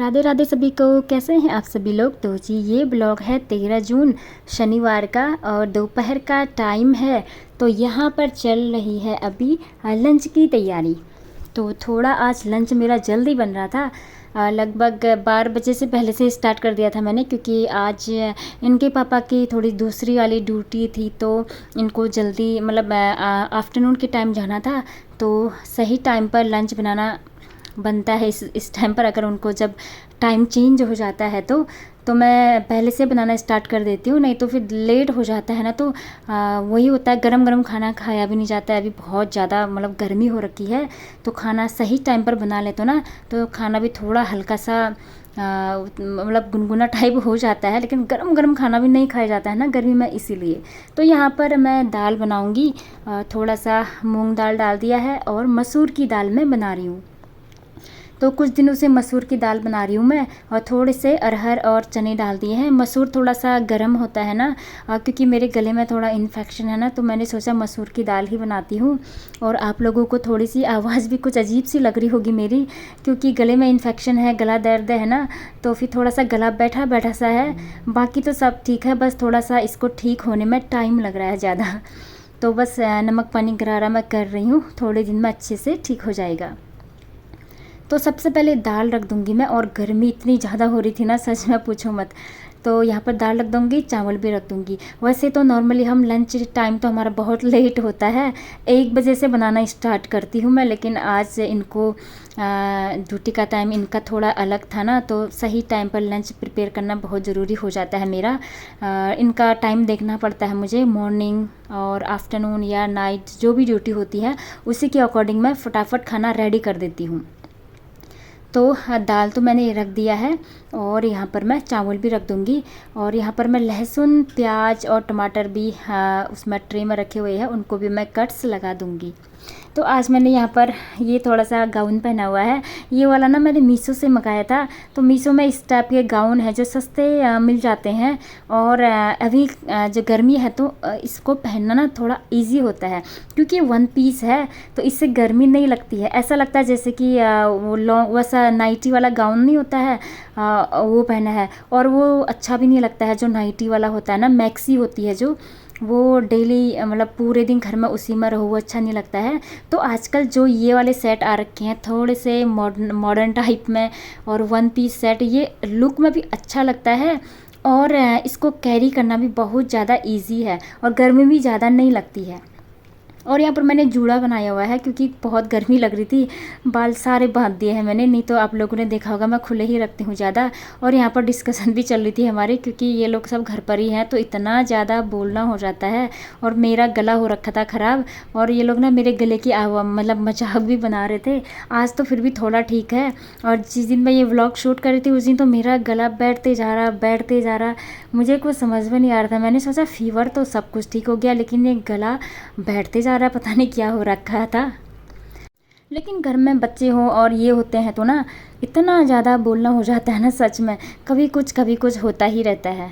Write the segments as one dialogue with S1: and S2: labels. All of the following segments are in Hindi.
S1: राधे राधे सभी को। कैसे हैं आप सभी लोग। तो जी ये ब्लॉग है 13 जून शनिवार का और दोपहर का टाइम है। तो यहाँ पर चल रही है अभी लंच की तैयारी। तो थोड़ा आज लंच मेरा जल्दी बन रहा था। लगभग 12 बजे से पहले से स्टार्ट कर दिया था मैंने, क्योंकि आज इनके पापा की थोड़ी दूसरी वाली ड्यूटी थी तो इनको जल्दी मतलब आफ्टरनून के टाइम जाना था। तो सही टाइम पर लंच बनाना बनता है इस टाइम पर। अगर उनको जब टाइम चेंज हो जाता है तो मैं पहले से बनाना स्टार्ट कर देती हूँ, नहीं तो फिर लेट हो जाता है ना। तो वही होता है, गरम गरम खाना खाया भी नहीं जाता है। अभी बहुत ज़्यादा मतलब गर्मी हो रखी है, तो खाना सही टाइम पर बना ले तो ना तो खाना भी थोड़ा हल्का सा मतलब गुनगुना टाइप हो जाता है। लेकिन गरम गरम खाना भी नहीं खाया जाता है ना गर्मी में, इसीलिए। तो यहाँ पर मैं दाल बनाऊँगी। थोड़ा सा मूँग दाल डाल दिया है और मसूर की दाल मैं बना रही हूँ। तो कुछ दिनों से मसूर की दाल बना रही हूँ मैं, और थोड़े से अरहर और चने डाल दिए हैं। मसूर थोड़ा सा गर्म होता है ना, क्योंकि मेरे गले में थोड़ा इन्फेक्शन है ना, तो मैंने सोचा मसूर की दाल ही बनाती हूँ। और आप लोगों को थोड़ी सी आवाज़ भी कुछ अजीब सी लग रही होगी मेरी, क्योंकि गले में इन्फेक्शन है, गला दर्द है ना, तो फिर थोड़ा सा गला बैठा बैठा सा है। बाकी तो सब ठीक है, बस थोड़ा सा इसको ठीक होने में टाइम लग रहा है ज़्यादा। तो बस नमक पानी गरारा मैं कर रही हूँ, थोड़े दिन में अच्छे से ठीक हो जाएगा। तो सबसे पहले दाल रख दूंगी मैं, और गर्मी इतनी ज़्यादा हो रही थी ना, सच में पूछो मत। तो यहाँ पर दाल रख दूंगी, चावल भी रख दूंगी। वैसे तो नॉर्मली हम लंच टाइम तो हमारा बहुत लेट होता है, 1 बजे से बनाना स्टार्ट करती हूँ मैं। लेकिन आज इनको ड्यूटी का टाइम इनका थोड़ा अलग था ना, तो सही टाइम पर लंच प्रिपेयर करना बहुत ज़रूरी हो जाता है मेरा। इनका टाइम देखना पड़ता है मुझे, मॉर्निंग और आफ्टरनून या नाइट जो भी ड्यूटी होती है उसी के अकॉर्डिंग मैं फटाफट खाना रेडी कर देती हूँ। तो दाल तो मैंने रख दिया है, और यहाँ पर मैं चावल भी रख दूँगी। और यहाँ पर मैं लहसुन प्याज और टमाटर भी उसमें ट्रे में रखे हुए हैं, उनको भी मैं कट्स लगा दूँगी। तो आज मैंने यहाँ पर ये थोड़ा सा गाउन पहना हुआ है। ये वाला ना मैंने मीशो से मंगाया था। तो मीशो में इस टाइप के गाउन है जो सस्ते मिल जाते हैं। और अभी जो गर्मी है तो इसको पहनना ना थोड़ा इजी होता है, क्योंकि 1 पीस है तो इससे गर्मी नहीं लगती है। ऐसा लगता है जैसे कि वो लॉन्ग वैसा नाइटी वाला गाउन नहीं होता है, वो पहना है। और वो अच्छा भी नहीं लगता है जो नाइटी वाला होता है ना, मैक्सी होती है जो, वो डेली मतलब पूरे दिन घर में उसी में रहो, वो अच्छा नहीं लगता है। तो आजकल जो ये वाले सेट आ रखे हैं थोड़े से मॉडर्न टाइप में, और 1 पीस सेट, ये लुक में भी अच्छा लगता है। और इसको कैरी करना भी बहुत ज़्यादा इजी है, और गर्मी भी ज़्यादा नहीं लगती है। और यहाँ पर मैंने जूड़ा बनाया हुआ है, क्योंकि बहुत गर्मी लग रही थी। बाल सारे बांध दिए हैं मैंने, नहीं तो आप लोगों ने देखा होगा मैं खुले ही रखती हूँ ज़्यादा। और यहाँ पर डिस्कशन भी चल रही थी हमारी, क्योंकि ये लोग सब घर पर ही हैं तो इतना ज़्यादा बोलना हो जाता है। और मेरा गला हो रखा था ख़राब, और ये लोग ना मेरे गले की मतलब मजाक भी बना रहे थे। आज तो फिर भी थोड़ा ठीक है। और जिस दिन मैं ये व्लॉग शूट कर रही थी उस दिन तो मेरा गला बैठते जा रहा। मुझे कुछ समझ में नहीं आ रहा था। मैंने सोचा फीवर तो सब कुछ ठीक हो गया, लेकिन ये गला बैठते जा रहा, पता नहीं क्या हो रखा था। लेकिन घर में बच्चे हों और ये होते हैं तो ना इतना ज़्यादा बोलना हो जाता है ना, सच में कभी कुछ होता ही रहता है।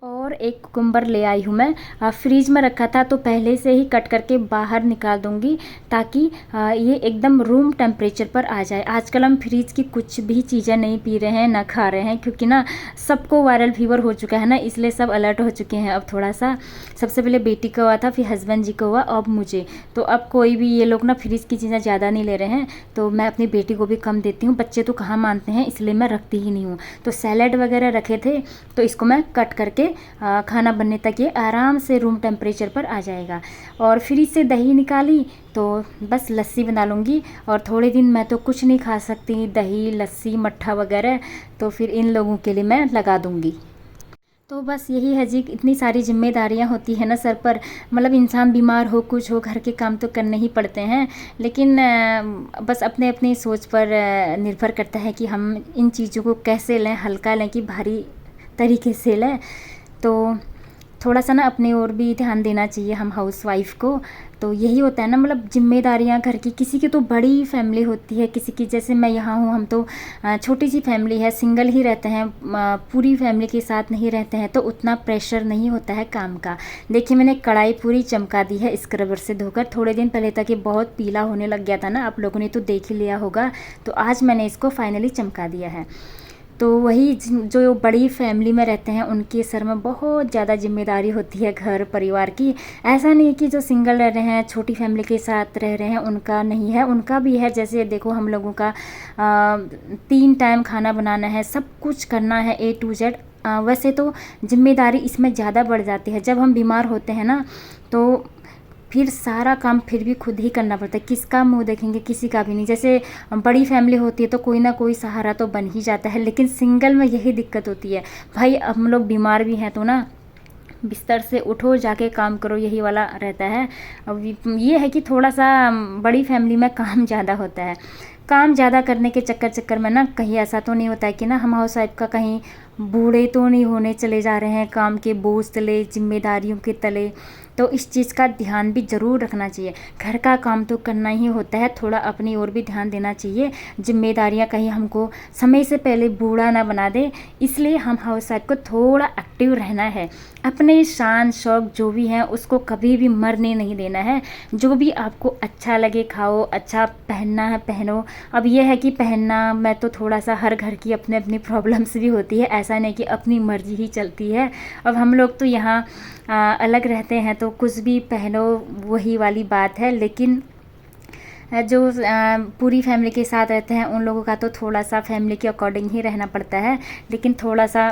S1: और एक कुकुम्बर ले आई हूँ मैं, फ्रीज में रखा था तो पहले से ही कट करके बाहर निकाल दूँगी, ताकि ये एकदम रूम टेम्परेचर पर आ जाए। आजकल हम फ्रीज की कुछ भी चीज़ें नहीं पी रहे हैं ना खा रहे हैं, क्योंकि ना सबको वायरल फीवर हो चुका है ना, इसलिए सब अलर्ट हो चुके हैं अब थोड़ा सा। सबसे पहले बेटी को हुआ था, फिर हस्बैंड जी को हुआ, अब मुझे। तो अब कोई भी ये लोग ना फ्रीज की चीज़ें ज़्यादा नहीं ले रहे हैं, तो मैं अपनी बेटी को भी कम देती हूँ। बच्चे तो कहाँ मानते हैं, इसलिए मैं रखती ही नहीं हूँ। तो सैलेड वगैरह रखे थे तो इसको मैं कट करके खाना बनने तक ये आराम से रूम टेम्परेचर पर आ जाएगा। और फ्रिज से दही निकाली तो बस लस्सी बना लूँगी। और थोड़े दिन मैं तो कुछ नहीं खा सकती, दही लस्सी मट्ठा वगैरह, तो फिर इन लोगों के लिए मैं लगा दूँगी। तो बस यही है जी, इतनी सारी जिम्मेदारियां होती है ना सर पर। मतलब इंसान बीमार हो कुछ हो, घर के काम तो करने ही पड़ते हैं। लेकिन बस अपने अपनी सोच पर निर्भर करता है कि हम इन चीज़ों को कैसे लें, हल्का लें कि भारी तरीके से लें। तो थोड़ा सा ना अपने और भी ध्यान देना चाहिए हम हाउसवाइफ को। तो यही होता है ना, मतलब जिम्मेदारियां घर की। किसी की तो बड़ी फैमिली होती है, किसी की जैसे मैं यहाँ हूँ, हम तो छोटी सी फैमिली है, सिंगल ही रहते हैं, पूरी फैमिली के साथ नहीं रहते हैं, तो उतना प्रेशर नहीं होता है काम का। देखिए मैंने कढ़ाई पूरी चमका दी है स्क्रबर से धोकर। थोड़े दिन पहले तक ये बहुत पीला होने लग गया था ना, आप लोगों ने तो देख ही लिया होगा। तो आज मैंने इसको फाइनली चमका दिया है। तो वही जो बड़ी फैमिली में रहते हैं उनके सर में बहुत ज़्यादा जिम्मेदारी होती है घर परिवार की। ऐसा नहीं कि जो सिंगल रह रहे हैं, छोटी फैमिली के साथ रह रहे हैं, उनका नहीं है, उनका भी है। जैसे देखो हम लोगों का 3 टाइम खाना बनाना है, सब कुछ करना है A to Z। वैसे तो जिम्मेदारी इसमें ज़्यादा बढ़ जाती है। जब हम बीमार होते हैं ना, तो फिर सारा काम फिर भी खुद ही करना पड़ता है। किसका मुंह देखेंगे? किसी का भी नहीं। जैसे बड़ी फैमिली होती है तो कोई ना कोई सहारा तो बन ही जाता है, लेकिन सिंगल में यही दिक्कत होती है। भाई हम लोग बीमार भी हैं तो ना, बिस्तर से उठो जाके काम करो, यही वाला रहता है। अब ये है कि थोड़ा सा बड़ी फैमिली में काम ज़्यादा होता है। काम ज़्यादा करने के चक्कर में ना कहीं ऐसा तो नहीं होता है कि ना हम हाउस वाइफ का कहीं बूढ़े तो नहीं होने चले जा रहे हैं काम के बोझ तले, जिम्मेदारियों के तले। तो इस चीज़ का ध्यान भी ज़रूर रखना चाहिए। घर का काम तो करना ही होता है, थोड़ा अपनी ओर भी ध्यान देना चाहिए। जिम्मेदारियां कहीं हमको समय से पहले बूढ़ा ना बना दे, इसलिए हम हाउस वाइफ को थोड़ा एक्टिव रहना है। अपने शान शौक जो भी हैं उसको कभी भी मरने नहीं देना है। जो भी आपको अच्छा लगे खाओ, अच्छा पहनना है पहनो। अब यह है कि पहनना में तो थोड़ा सा हर घर की अपनी अपनी प्रॉब्लम्स भी होती है, ऐसा नहीं कि अपनी मर्जी ही चलती है। अब हम लोग तो यहाँ अलग रहते हैं तो कुछ भी पहनो वही वाली बात है, लेकिन जो पूरी फैमिली के साथ रहते हैं उन लोगों का तो थोड़ा सा फैमिली के अकॉर्डिंग ही रहना पड़ता है। लेकिन थोड़ा सा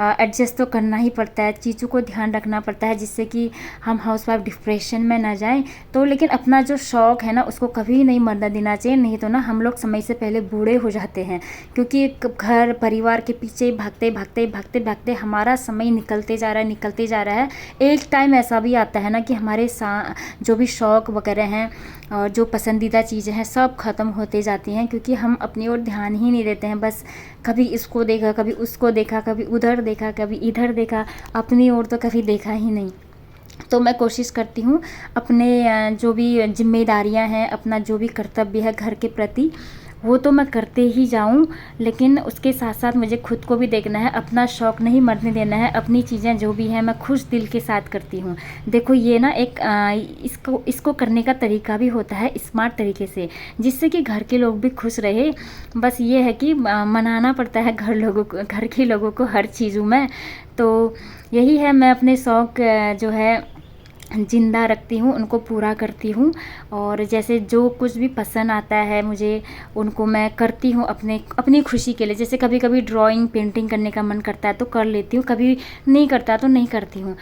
S1: एडजस्ट तो करना ही पड़ता है, चीज़ों को ध्यान रखना पड़ता है, जिससे कि हम हाउस वाइफ डिप्रेशन में ना जाएं। तो लेकिन अपना जो शौक़ है ना उसको कभी नहीं मरने देना चाहिए, नहीं तो ना हम लोग समय से पहले बूढ़े हो जाते हैं। क्योंकि घर परिवार के पीछे भागते भागते भागते भागते हमारा समय निकलते जा रहा है, निकलते जा रहा है। एक टाइम ऐसा भी आता है ना कि हमारे जो भी शौक़ वगैरह हैं और जो पसंदीदा चीज़ें हैं सब ख़त्म होते जाती हैं, क्योंकि हम अपनी ओर ध्यान ही नहीं देते हैं। बस कभी इसको देखा, कभी उसको देखा, कभी उधर देखा, कभी इधर देखा, अपनी ओर तो कभी देखा ही नहीं। तो मैं कोशिश करती हूँ अपने जो भी जिम्मेदारियाँ हैं, अपना जो भी कर्तव्य है घर के प्रति, वो तो मैं करते ही जाऊँ, लेकिन उसके साथ साथ मुझे खुद को भी देखना है, अपना शौक़ नहीं मरने देना है। अपनी चीज़ें जो भी हैं मैं खुश दिल के साथ करती हूँ। देखो ये ना एक इसको करने का तरीका भी होता है स्मार्ट तरीके से, जिससे कि घर के लोग भी खुश रहे। बस ये है कि मनाना पड़ता है घर के लोगों को हर चीज़ों में। तो यही है, मैं अपने शौक़ जो है ज़िंदा रखती हूँ, उनको पूरा करती हूँ। और जैसे जो कुछ भी पसंद आता है मुझे, उनको मैं करती हूँ अपनी खुशी के लिए। जैसे कभी कभी ड्राइंग पेंटिंग करने का मन करता है तो कर लेती हूँ, कभी नहीं करता तो नहीं करती हूँ।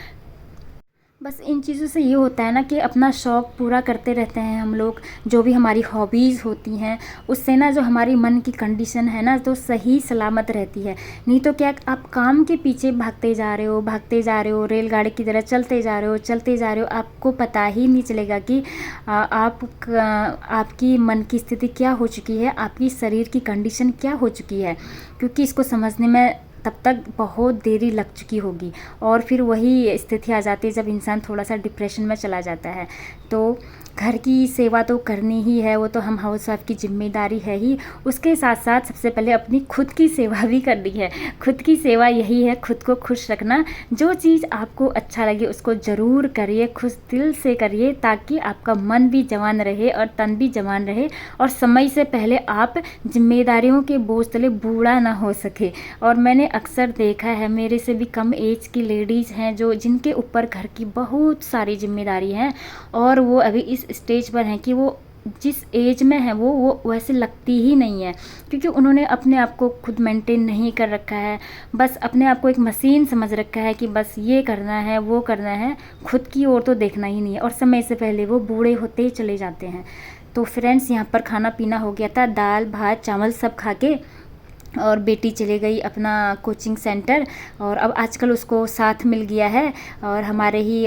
S1: बस इन चीज़ों से ये होता है ना कि अपना शौक़ पूरा करते रहते हैं हम लोग। जो भी हमारी हॉबीज़ होती हैं उससे ना जो हमारी मन की कंडीशन है ना तो सही सलामत रहती है। नहीं तो क्या आप काम के पीछे भागते जा रहे हो, रेलगाड़ी की तरह चलते जा रहे हो, आपको पता ही नहीं चलेगा कि आपकी मन की स्थिति क्या हो चुकी है, आपकी शरीर की कंडीशन क्या हो चुकी है। क्योंकि इसको समझने में तब तक बहुत देरी लग चुकी होगी, और फिर वही स्थिति आ जाती है जब इंसान थोड़ा सा डिप्रेशन में चला जाता है। तो घर की सेवा तो करनी ही है, वो तो हम हाउस वाइफ की जिम्मेदारी है ही। उसके साथ साथ सबसे पहले अपनी खुद की सेवा भी करनी है। खुद की सेवा यही है, खुद को खुश रखना। जो चीज़ आपको अच्छा लगे उसको ज़रूर करिए, खुश दिल से करिए, ताकि आपका मन भी जवान रहे और तन भी जवान रहे, और समय से पहले आप जिम्मेदारियों के बोझ तले बूढ़ा ना हो सके। और मैंने अक्सर देखा है, मेरे से भी कम एज की लेडीज़ हैं जिनके ऊपर घर की बहुत सारी जिम्मेदारी हैं, और वो अभी इस स्टेज पर हैं कि वो जिस एज में है वो वैसे लगती ही नहीं है, क्योंकि उन्होंने अपने आप को खुद मेंटेन नहीं कर रखा है। बस अपने आप को एक मशीन समझ रखा है कि बस ये करना है वो करना है, खुद की ओर तो देखना ही नहीं है, और समय से पहले वो बूढ़े होते ही चले जाते हैं। तो फ्रेंड्स, यहाँ पर खाना पीना हो गया था, दाल भात चावल सब खा के, और बेटी चले गई अपना कोचिंग सेंटर, और अब आजकल उसको साथ मिल गया है। और हमारे ही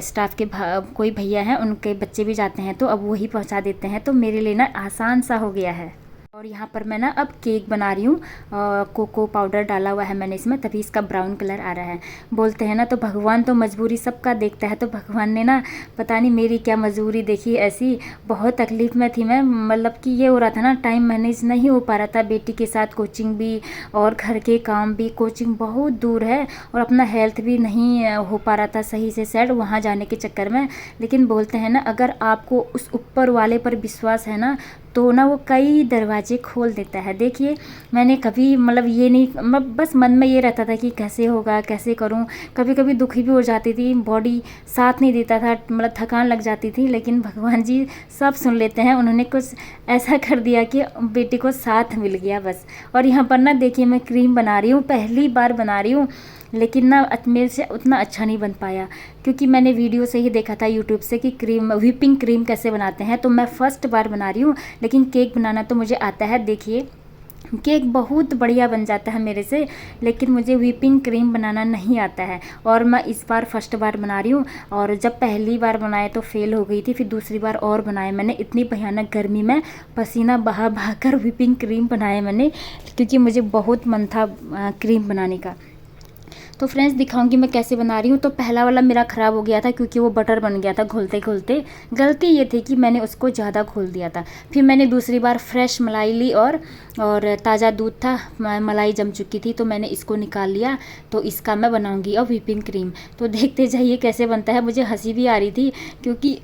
S1: स्टाफ के कोई भैया हैं, उनके बच्चे भी जाते हैं तो अब वही पहुंचा देते हैं, तो मेरे लिए ना आसान सा हो गया है। और यहाँ पर मैं ना अब केक बना रही हूँ, कोको पाउडर डाला हुआ है मैंने इसमें, तभी इसका ब्राउन कलर आ रहा है। बोलते हैं ना तो भगवान तो मजबूरी सबका देखता है, तो भगवान ने ना पता नहीं मेरी क्या मजबूरी देखी ऐसी। बहुत तकलीफ़ में थी मैं, मतलब कि ये हो रहा था ना, टाइम मैनेज नहीं हो पा रहा था, बेटी के साथ कोचिंग भी और घर के काम भी। कोचिंग बहुत दूर है और अपना हेल्थ भी नहीं हो पा रहा था सही से सेट वहाँ जाने के चक्कर में। लेकिन बोलते हैं ना, अगर आपको उस ऊपर वाले पर विश्वास है ना तो ना वो कई दरवाजे खोल देता है। देखिए मैंने कभी मतलब ये नहीं, बस मन में ये रहता था कि कैसे होगा, कैसे करूं। कभी कभी दुखी भी हो जाती थी, बॉडी साथ नहीं देता था, मतलब थकान लग जाती थी, लेकिन भगवान जी सब सुन लेते हैं। उन्होंने कुछ ऐसा कर दिया कि बेटी को साथ मिल गया बस। और यहाँ पर ना देखिए मैं क्रीम बना रही हूँ, पहली बार बना रही हूँ, लेकिन ना मेरे से उतना अच्छा नहीं बन पाया, क्योंकि मैंने वीडियो से ही देखा था यूट्यूब से कि व्हिपिंग क्रीम कैसे बनाते हैं। तो मैं फ़र्स्ट बार बना रही हूँ, लेकिन केक बनाना तो मुझे आता है। देखिए केक बहुत बढ़िया बन जाता है मेरे से, लेकिन मुझे व्हिपिंग क्रीम बनाना नहीं आता है, और मैं इस बार फर्स्ट बार बना रही हूँ। और जब पहली बार बनाए तो फेल हो गई थी, फिर दूसरी बार और बनाए मैंने। इतनी भयानक गर्मी में पसीना बहा बहा कर व्हिपिंग क्रीम बनाए मैंने, क्योंकि मुझे बहुत मन था क्रीम बनाने का। तो फ्रेंड्स दिखाऊंगी मैं कैसे बना रही हूँ। तो पहला वाला मेरा ख़राब हो गया था, क्योंकि वो बटर बन गया था घोलते घोलते। गलती ये थी कि मैंने उसको ज़्यादा घोल दिया था। फिर मैंने दूसरी बार फ्रेश मलाई ली, और ताज़ा दूध था, मलाई जम चुकी थी, तो मैंने इसको निकाल लिया। तो इसका मैं बनाऊंगी अब व्हिपिंग क्रीम। तो देखते जाइए कैसे बनता है। मुझे हंसी भी आ रही थी, क्योंकि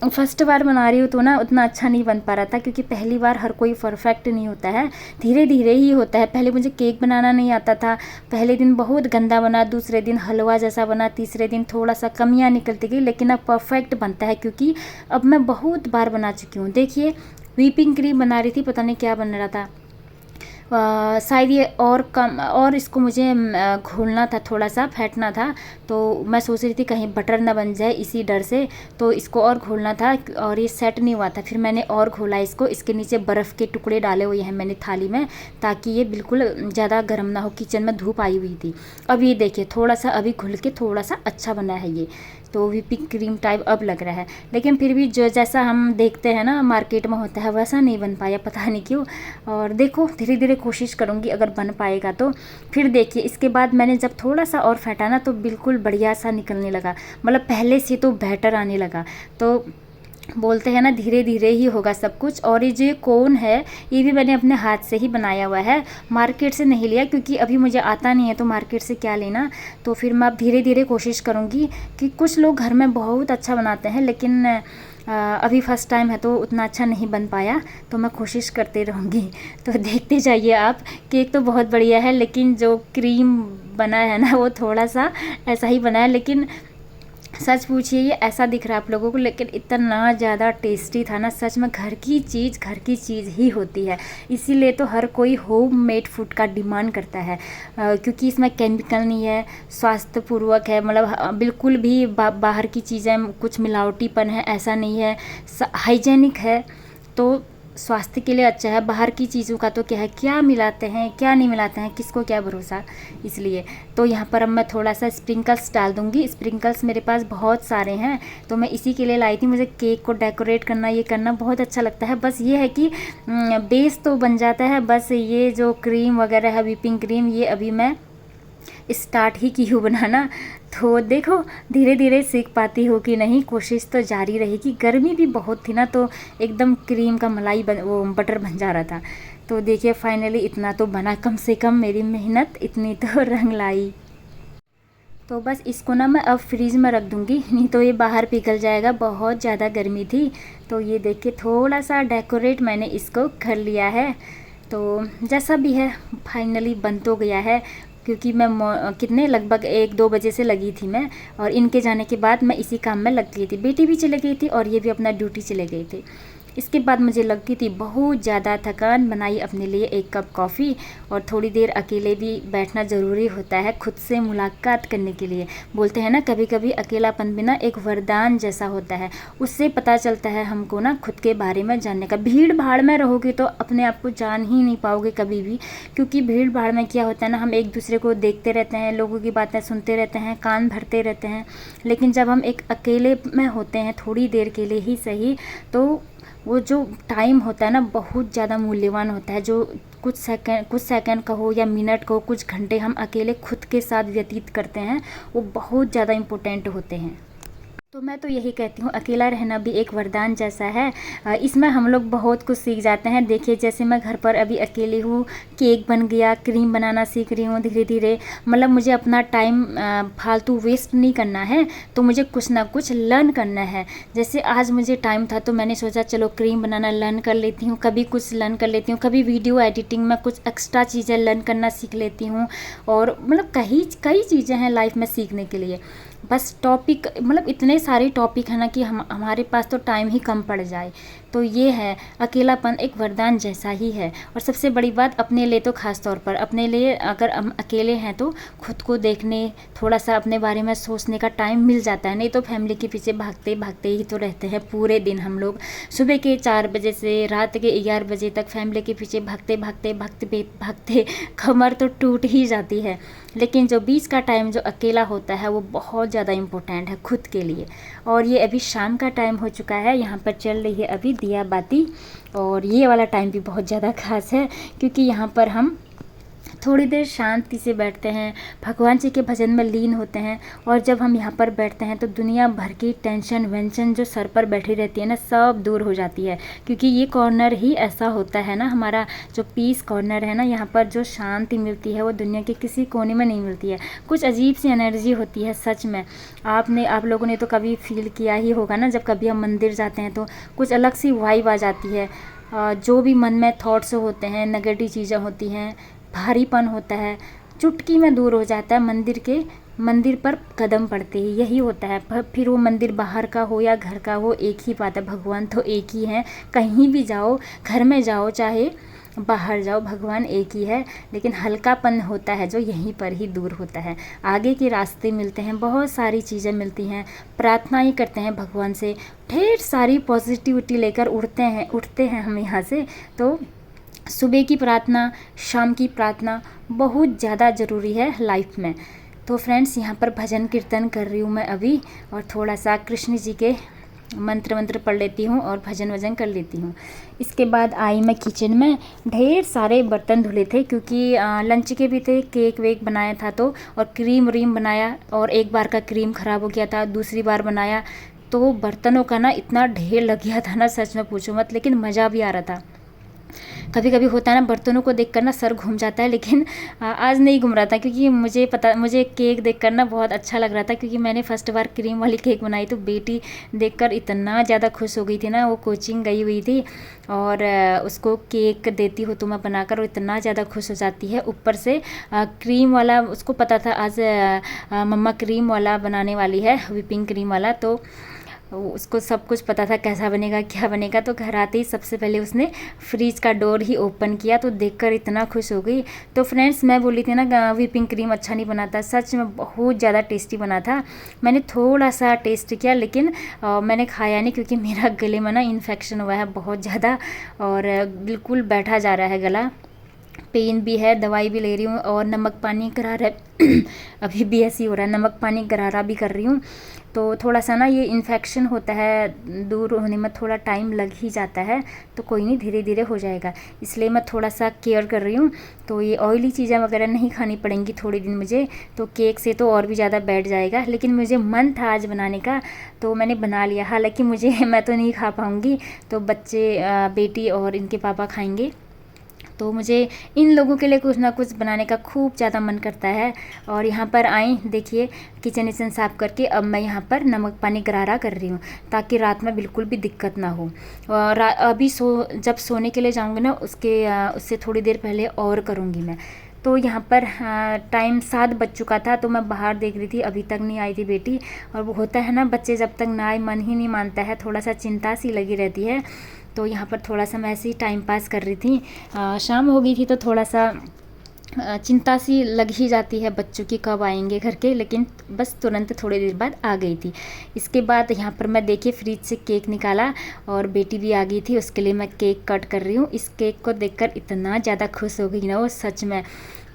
S1: फर्स्ट बार बना रही हूँ तो ना उतना अच्छा नहीं बन पा रहा था, क्योंकि पहली बार हर कोई परफेक्ट नहीं होता है, धीरे धीरे ही होता है। पहले मुझे केक बनाना नहीं आता था, पहले दिन बहुत गंदा बना, दूसरे दिन हलवा जैसा बना, तीसरे दिन थोड़ा सा कमियाँ निकलती गई, लेकिन अब परफेक्ट बनता है, क्योंकि अब मैं बहुत बार बना चुकी हूँ। देखिए व्हिपिंग क्रीम बना रही थी, पता नहीं क्या बन रहा था, शायद ये और कम, और इसको मुझे घोलना था, थोड़ा सा फेंटना था। तो मैं सोच रही थी कहीं बटर ना बन जाए, इसी डर से तो इसको और घोलना था, और ये सेट नहीं हुआ था। फिर मैंने और घोला इसको, इसके नीचे बर्फ़ के टुकड़े डाले हुए हैं मैंने थाली में, ताकि ये बिल्कुल ज़्यादा गर्म ना हो। किचन में धूप आई हुई थी। अब ये देखिए थोड़ा सा अभी घुल के थोड़ा सा अच्छा बना है ये, तो व्हिपिंग क्रीम टाइप अब लग रहा है। लेकिन फिर भी जो जैसा हम देखते हैं ना मार्केट में होता है, वैसा नहीं बन पाया, पता नहीं क्यों। और देखो धीरे धीरे कोशिश करूँगी, अगर बन पाएगा तो। फिर देखिए इसके बाद मैंने जब थोड़ा सा और फेंटा ना, तो बिल्कुल बढ़िया सा निकलने लगा, मतलब पहले से तो बेटर आने लगा। तो बोलते हैं ना धीरे धीरे ही होगा सब कुछ। और ये जो कोन है, ये भी मैंने अपने हाथ से ही बनाया हुआ है, मार्केट से नहीं लिया, क्योंकि अभी मुझे आता नहीं है, तो मार्केट से क्या लेना। तो फिर मैं अब धीरे धीरे कोशिश करूँगी, कि कुछ लोग घर में बहुत अच्छा बनाते हैं, लेकिन अभी फ़र्स्ट टाइम है तो उतना अच्छा नहीं बन पाया, तो मैं कोशिश करते रहूँगी। तो देखते जाइए आप। केक तो बहुत बढ़िया है, लेकिन जो क्रीम बना है ना वो थोड़ा सा ऐसा ही बना है, लेकिन सच पूछिए ये ऐसा दिख रहा है आप लोगों को, लेकिन इतना ज़्यादा टेस्टी था ना। सच में घर की चीज़ ही होती है, इसीलिए तो हर कोई होम मेड फूड का डिमांड करता है, क्योंकि इसमें केमिकल नहीं है, स्वास्थ्यपूर्वक है, मतलब बिल्कुल भी बाहर की चीज़ें कुछ मिलावटीपन है ऐसा नहीं है, हाइजेनिक है, तो स्वास्थ्य के लिए अच्छा है। बाहर की चीज़ों का तो क्या है, क्या मिलाते हैं क्या नहीं मिलाते हैं, किसको क्या भरोसा। इसलिए तो यहाँ पर अब मैं थोड़ा सा स्प्रिंकल्स डाल दूँगी। स्प्रिंकल्स मेरे पास बहुत सारे हैं, तो मैं इसी के लिए लाई थी। मुझे केक को डेकोरेट करना, ये करना बहुत अच्छा लगता है। बस ये है कि बेस तो बन जाता है, बस ये जो क्रीम वगैरह है व्हिपिंग क्रीम, ये अभी मैं स्टार्ट ही की हूँ बनाना। तो देखो धीरे धीरे सीख पाती हो कि नहीं, कोशिश तो जारी रहेगी। गर्मी भी बहुत थी ना, तो एकदम क्रीम का मलाई वो बटर बन जा रहा था। तो देखिए फाइनली इतना तो बना, कम से कम मेरी मेहनत इतनी तो रंग लाई। तो बस इसको ना मैं अब फ्रीज़ में रख दूँगी, नहीं तो ये बाहर पिघल जाएगा, बहुत ज़्यादा गर्मी थी। तो ये देखिए थोड़ा सा डेकोरेट मैंने इसको कर लिया है। तो जैसा भी है फाइनली बन तो गया है, क्योंकि मैं कितने लगभग 1-2 बजे से लगी थी मैं, और इनके जाने के बाद मैं इसी काम में लग गई थी। बेटी भी चले गई थी और ये भी अपना ड्यूटी चले गए थे। इसके बाद मुझे लगती थी बहुत ज़्यादा थकान, बनाई अपने लिए 1 कप कॉफ़ी, और थोड़ी देर अकेले भी बैठना ज़रूरी होता है खुद से मुलाकात करने के लिए। बोलते हैं ना कभी कभी अकेलापन भी ना एक वरदान जैसा होता है, उससे पता चलता है हमको ना खुद के बारे में जानने का। भीड़ भाड़ में रहोगे तो अपने आप को जान ही नहीं पाओगे कभी भी, क्योंकि भीड़ भाड़ में क्या होता है ना, हम एक दूसरे को देखते रहते हैं, लोगों की बातें सुनते रहते हैं, कान भरते रहते हैं। लेकिन जब हम एक अकेले में होते हैं थोड़ी देर के लिए ही सही, तो वो जो टाइम होता है ना बहुत ज़्यादा मूल्यवान होता है। जो कुछ सेकंड कहो या मिनट कहो, कुछ घंटे हम अकेले खुद के साथ व्यतीत करते हैं, वो बहुत ज़्यादा इम्पोर्टेंट होते हैं। तो मैं तो यही कहती हूँ, अकेला रहना भी एक वरदान जैसा है। इसमें हम लोग बहुत कुछ सीख जाते हैं। देखिए जैसे मैं घर पर अभी अकेली हूँ, केक बन गया, क्रीम बनाना सीख रही हूँ धीरे धीरे। मतलब मुझे अपना टाइम फालतू वेस्ट नहीं करना है, तो मुझे कुछ ना कुछ लर्न करना है। जैसे आज मुझे टाइम था तो मैंने सोचा चलो क्रीम बनाना लर्न कर लेती हूँ, कभी कुछ लर्न कर लेती हूँ, कभी वीडियो एडिटिंग में कुछ एक्स्ट्रा चीज़ें लर्न करना सीख लेती हूँ। और मतलब कई चीज़ें हैं लाइफ में सीखने के लिए। बस टॉपिक मतलब इतने सारे टॉपिक है ना कि हमारे पास तो टाइम ही कम पड़ जाए। तो ये है, अकेलापन एक वरदान जैसा ही है। और सबसे बड़ी बात, अपने लिए तो ख़ास तौर पर अपने लिए अगर हम अकेले हैं तो खुद को देखने, थोड़ा सा अपने बारे में सोचने का टाइम मिल जाता है। नहीं तो फैमिली के पीछे भागते भागते ही तो रहते हैं पूरे दिन हम लोग। सुबह के 4 बजे से रात के 11 बजे तक फैमिली के पीछे भागते भागते भागते भागते कमर तो टूट ही जाती है। लेकिन जो बीच का टाइम जो अकेला होता है वो बहुत ज़्यादा इम्पोर्टेंट है खुद के लिए। और ये अभी शाम का टाइम हो चुका है, यहाँ पर चल रही है अभी दिया बाती। और ये वाला टाइम भी बहुत ज़्यादा खास है, क्योंकि यहाँ पर हम थोड़ी देर शांति से बैठते हैं, भगवान जी के भजन में लीन होते हैं। और जब हम यहाँ पर बैठते हैं तो दुनिया भर की टेंशन वेंशन जो सर पर बैठी रहती है ना, सब दूर हो जाती है। क्योंकि ये कॉर्नर ही ऐसा होता है ना, हमारा जो पीस कॉर्नर है ना, यहाँ पर जो शांति मिलती है वो दुनिया के किसी कोने में नहीं मिलती है। कुछ अजीब सी एनर्जी होती है सच में। आप लोगों ने तो कभी फील किया ही होगा ना, जब कभी हम मंदिर जाते हैं तो कुछ अलग सी वाइब आ जाती है। जो भी मन में थॉट्स होते हैं, नेगेटिव चीज़ें होती हैं, भारीपन होता है, चुटकी में दूर हो जाता है मंदिर पर कदम पड़ते ही। यही होता है। फिर वो मंदिर बाहर का हो या घर का हो, एक ही बात है, भगवान तो एक ही है। कहीं भी जाओ, घर में जाओ चाहे बाहर जाओ, भगवान एक ही है। लेकिन हल्कापन होता है जो यहीं पर ही दूर होता है। आगे के रास्ते मिलते हैं, बहुत सारी चीज़ें मिलती हैं, प्रार्थनाएं करते हैं भगवान से, ढेर सारी पॉजिटिविटी लेकर उठते हैं हम यहाँ से। तो सुबह की प्रार्थना, शाम की प्रार्थना बहुत ज़्यादा ज़रूरी है लाइफ में। तो फ्रेंड्स, यहाँ पर भजन कीर्तन कर रही हूँ मैं अभी, और थोड़ा सा कृष्ण जी के मंत्र पढ़ लेती हूँ और भजन वजन कर लेती हूँ। इसके बाद आई मैं किचन में, ढेर सारे बर्तन धुले थे क्योंकि लंच के भी थे, केक वेक बनाया था तो, और क्रीम व्रीम बनाया, और एक बार का क्रीम ख़राब हो गया था, दूसरी बार बनाया तो बर्तनों का ना इतना ढेर लग गया था ना, सच में पूछो मत। लेकिन मज़ा भी आ रहा था। कभी कभी होता है ना, बर्तनों को देखकर ना सर घूम जाता है, लेकिन आज नहीं घूम रहा था, क्योंकि मुझे केक देखकर ना बहुत अच्छा लग रहा था। क्योंकि मैंने फर्स्ट बार क्रीम वाली केक बनाई तो बेटी देखकर इतना ज़्यादा खुश हो गई थी ना। वो कोचिंग गई हुई थी और उसको केक देती हो तो मैं बनाकर, और इतना ज़्यादा खुश हो जाती है। ऊपर से क्रीम वाला, उसको पता था आज मम्मा क्रीम वाला बनाने वाली है, व्हिपिंग क्रीम वाला। तो उसको सब कुछ पता था कैसा बनेगा क्या बनेगा। तो घर आते ही सबसे पहले उसने फ्रिज का डोर ही ओपन किया, तो देखकर इतना खुश हो गई। तो फ्रेंड्स, मैं बोली थी ना व्हिपिंग क्रीम अच्छा नहीं बनाता, सच में बहुत ज़्यादा टेस्टी बना था। मैंने थोड़ा सा टेस्ट किया, लेकिन मैंने खाया नहीं, क्योंकि मेरा गले में ना इन्फेक्शन हुआ है बहुत ज़्यादा, और बिल्कुल बैठा जा रहा है गला, पेन भी है, दवाई भी ले रही हूँ, और नमक पानी गरारा अभी भी ऐसी हो रहा है, नमक पानी गरारा भी कर रही हूँ। तो थोड़ा सा ना ये इन्फेक्शन होता है, दूर होने में थोड़ा टाइम लग ही जाता है, तो कोई नहीं, धीरे धीरे हो जाएगा। इसलिए मैं थोड़ा सा केयर कर रही हूँ। तो ये ऑयली चीज़ें वगैरह नहीं खानी पड़ेंगी थोड़ी दिन मुझे, तो केक से तो और भी ज़्यादा बैठ जाएगा। लेकिन मुझे मन था आज बनाने का, तो मैंने बना लिया। हालाँकि मैं तो नहीं खा पाऊँगी, तो बच्चे, बेटी और इनके पापा खाएँगे। तो मुझे इन लोगों के लिए कुछ ना कुछ बनाने का खूब ज़्यादा मन करता है। और यहाँ पर आई, देखिए किचन विचन साफ़ करके अब मैं यहाँ पर नमक पानी गरारा कर रही हूँ, ताकि रात में बिल्कुल भी दिक्कत ना हो। और अभी जब सोने के लिए जाऊँगी ना, उससे थोड़ी देर पहले और करूँगी मैं। तो यहाँ पर टाइम 7 बज चुका था, तो मैं बाहर देख रही थी, अभी तक नहीं आई थी बेटी। और वो होता है ना, बच्चे जब तक ना आए मन ही नहीं मानता है, थोड़ा सा चिंता सी लगी रहती है। तो यहाँ पर थोड़ा सा मैं ऐसे ही टाइम पास कर रही थी। शाम हो गई थी तो थोड़ा सा चिंता सी लग ही जाती है बच्चों की, कब आएंगे घर के। लेकिन बस तुरंत थोड़ी देर बाद आ गई थी। इसके बाद यहाँ पर मैं देखिए फ्रिज से केक निकाला, और बेटी भी आ गई थी, उसके लिए मैं केक कट कर रही हूँ। इस केक को देखकर इतना ज़्यादा खुश हो गई ना वो, सच में।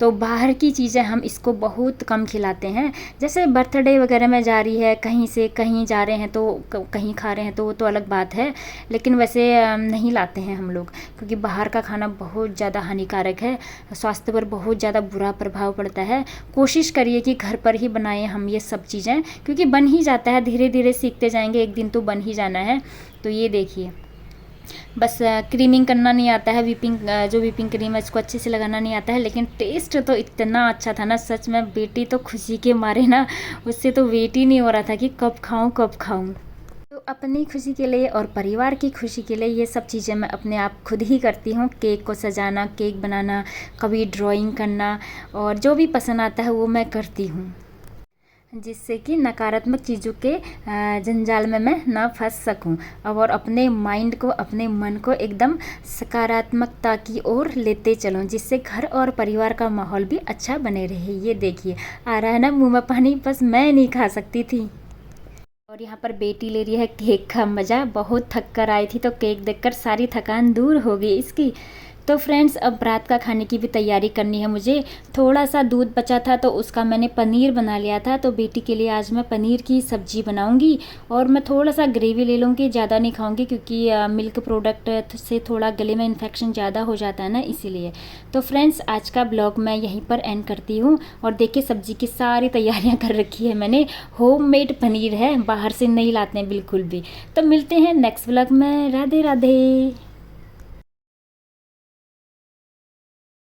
S1: तो बाहर की चीज़ें हम इसको बहुत कम खिलाते हैं। जैसे बर्थडे वगैरह में जा रही है, कहीं से कहीं जा रहे हैं तो कहीं खा रहे हैं तो वो तो अलग बात है, लेकिन वैसे नहीं लाते हैं हम लोग, क्योंकि बाहर का खाना बहुत ज़्यादा हानिकारक है, स्वास्थ्य पर बहुत ज़्यादा बुरा प्रभाव पड़ता है। कोशिश करिए कि घर पर ही बनाएं हम ये सब चीज़ें, क्योंकि बन ही जाता है, धीरे धीरे सीखते जाएंगे, एक दिन तो बन ही जाना है। तो ये देखिए, बस क्रीमिंग करना नहीं आता है, जो व्हिपिंग क्रीम है इसको अच्छे से लगाना नहीं आता है, लेकिन टेस्ट तो इतना अच्छा था ना, सच में बेटी तो खुशी के मारे ना, उससे तो वेट ही नहीं हो रहा था कि कब खाऊं कब खाऊं। तो अपनी खुशी के लिए और परिवार की खुशी के लिए ये सब चीज़ें मैं अपने आप खुद ही करती हूँ। केक को सजाना, केक बनाना, कभी ड्राइंग करना, और जो भी पसंद आता है वो मैं करती हूँ, जिससे कि नकारात्मक चीज़ों के जंजाल में मैं ना फंस सकूं, और अपने माइंड को, अपने मन को एकदम सकारात्मकता की ओर लेते चलूं, जिससे घर और परिवार का माहौल भी अच्छा बने रहे। ये देखिए, आ रहा है ना मुंह में पानी, बस मैं नहीं खा सकती थी। और यहाँ पर बेटी ले रही है केक का मज़ा। बहुत थक कर आई थी तो केक देखकर सारी थकान दूर हो गई इसकी। तो फ्रेंड्स, अब रात का खाने की भी तैयारी करनी है मुझे। थोड़ा सा दूध बचा था तो उसका मैंने पनीर बना लिया था, तो बेटी के लिए आज मैं पनीर की सब्ज़ी बनाऊंगी, और मैं थोड़ा सा ग्रेवी ले लूँगी, ज़्यादा नहीं खाऊंगी, क्योंकि मिल्क प्रोडक्ट से थोड़ा गले में इन्फेक्शन ज़्यादा हो जाता है ना, इसीलिए। तो फ्रेंड्स, आज का ब्लॉग मैं यहीं पर एंड करती हूँ। और देखिए, सब्ज़ी की सारी तैयारियाँ कर रखी है मैंने। होममेड पनीर है, बाहर से नहीं लाते हैं बिल्कुल भी। तो मिलते हैं नेक्स्ट ब्लॉग में। राधे राधे।